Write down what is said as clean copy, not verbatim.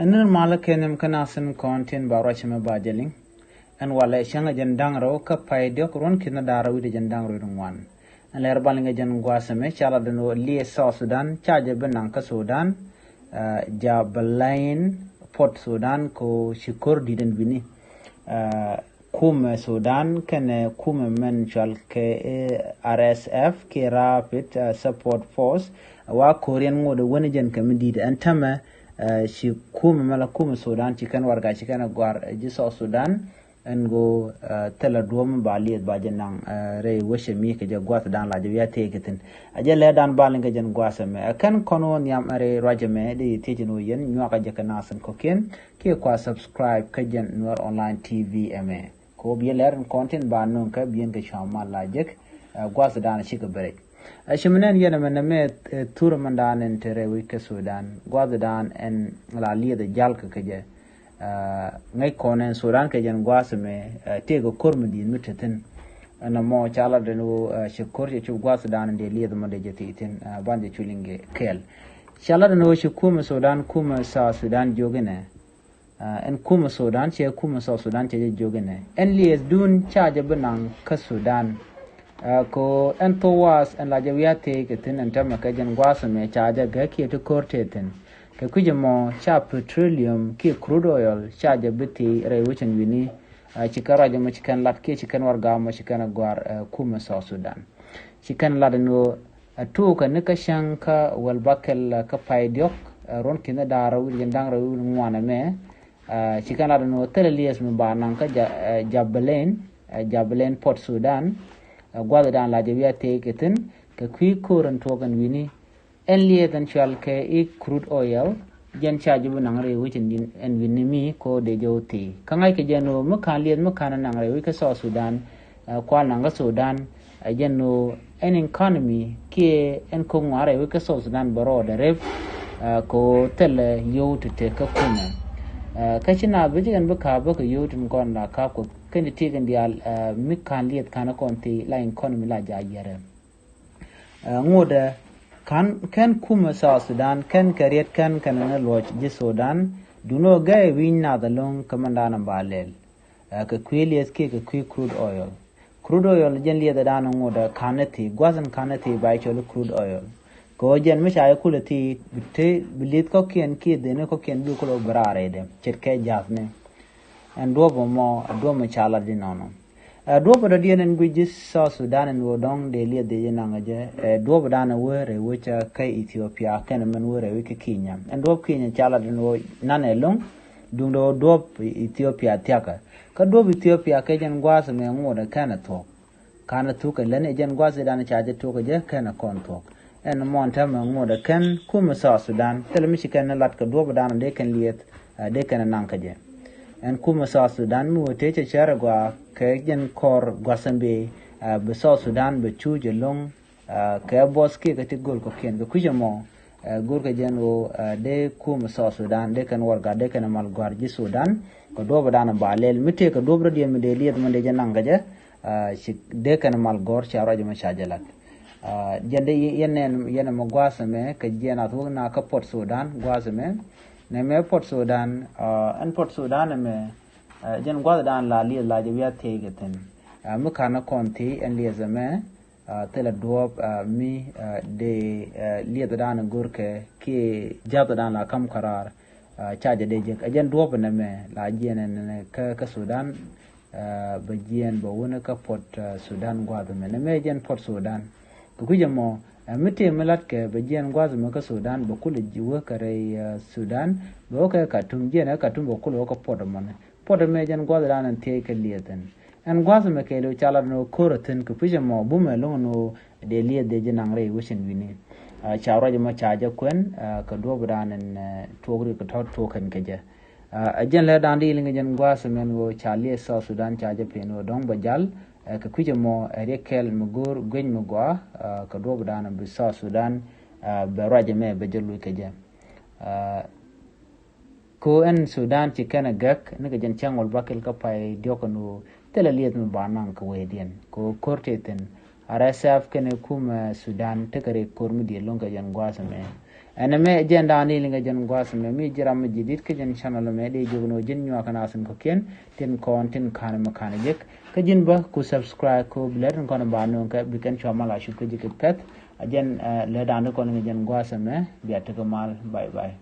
أن المالك يمكن أصلا كونتين باروش ما باجلين أن ولا شنغ جندang ro ka paidok ron kina darawi de jandang ro rungwan an ler balinga jan gwasame chala dano liye South Sudan chaje benang ka Sudan Jabalain Port Sudan ko shikur diden bini kume Sudan kene kume menchal ke RSF ke Rapid Support Force wa Korean ngode wani jan kamidid antama shi kume mala kume Sudan chikan warga chikan gwar ji South Sudan ngo tela duom bali bajenang re woshe mi ke jagwat dan la jawiya teketin ajele dan balinga jen gwasame kan kono nyam are rajame de tejino yen nyoaka jakana san koken ke kwa subscribe ka jen nur online tv eme ko bi lerin content ba non ka bien ke shama la jek gwas dan shi ka bare ashimnen yana mename tur mandan entere wi ke Sudan gwas dan en la liye de jalka ke je ngay konen Sudan ke jan gwasame tego kormudi mutatin ana mo chala de no shukor je chu gwas dan de liye de mode jeti itin bande chulinge kel chala de no shukuma Sudan kuma sa Sudan jogene en kuma Sudan che kuma sa Sudan che jogene en liye dun chaje benang ka Sudan ko en to was en la jawiate ke tin en tamma ke jan gwasame chaje ga ke to korteten ke kujemo cha petroleum ke crude oil cha jabiti rewuchen wini chikara jamo chikan lat ke chikan warga mo chikan gwar kuma South Sudan chikan ladano tu ka nika shanka wal bakel ka paidiok ron kina darawu jendang rawu ngwana me chikan ladano telelies me banan ka Jabalain Port Sudan gwada dan la jawiya teketin ka kwi koran togan wini en liye tan chal ke crude oil jen charge bu nangre wichin din en winimi ko de joti kangai ke jeno makan liye makan nangre wi ke South Sudan kwa nanga Sudan jeno en economy ke en ko ngare wi ke South Sudan baro de rev ko tele yote te ka kuma kachina bijigan buka buka yotin kon la ka ko kendi tegen dial mikan liye kana konti la economy la jayere ngoda kan kuma South Sudan kan kariet kan kanana loch ji Sudan duno gae winna da long kamandana balel ka kwelies ke ka crude oil jen liya da dana ngoda kanati gwazan kanati bai cholo crude oil ko jen misha kulati bitte bilit ko kien ki dene ko kien du ko brare de chetke jafne and dobo chala dinono dobo da dienen gujis South Sudan en wodong de liya de nangaje dobo dana were whicha kai Ethiopia kan men were wiki Kenya and dobo Kenya chala dino nanelong dundo dobo Ethiopia tiaka ka dobo Ethiopia ke jen gwasa me ngoda kana to ka lene jen gwasa dana chaje to ka je kana kontok en monta me ngoda kan kuma South Sudan telemishi kan lat ka dobo dana de kan liet de kan nankaje en kuma South Sudan mu teche charagwa ke jen kor gwasambe be South Sudan be chuje long ke boski ke tigol ko ken be kujamo gor ke jen o de kuma South Sudan de kan warga de kan mal gwarji Sudan ko do badana balel mite ko dobro de mi de liet mande jen nangaje de kan mal gor charaje ma shajalat jende yenen mo gwasame ke jena to na ka Port Sudan gwasame ne me Port Sudan en Port Sudan me jen gwada dan la li la jawiya tegeten mukana konti en li zame tela duop mi de li dan gurke ki jabda dan la kam karar chaje de je jen duop ne me la jenen ka Sudan ba jen ba wona ka Port Sudan gwada me ne me jen Port Sudan ku jamo mite melat ke bajian gwazu maka Sudan bakule jiwa kare Sudan boka katum jena katum bakule ko podman jan gwazu dan te ke lieten en gwazu me ke lo chala no koroten ku pijamo bume lo no de liet de jenang re wishin wini chawra jama chaja kwen ka do branen togri ko to kan keje ajen le dan di linga jan gwazu men go chali South Sudan chaja peno dong bajal ka kujamo rekel mugur gwen mugwa ka do badana bi South Sudan be raje me be jelu keje ko en Sudan ci kana gak ne ga jan changol bakel ka pay diokonu telaliet mu banan ka wedien ko korteten RSF kene kuma Sudan tekare kormi di longa jan gwasame ana me jenda ni linga jen gwasa me mi jiram jidit ke jen channel me de jogno jen nyo kana sun ko ken tin content kana makana jek ke jen ba ku subscribe ko bler ko na banu ka bikan chamala shu ke jek pet jen le dan ko ngi jen gwasa me biat ko mal bye bye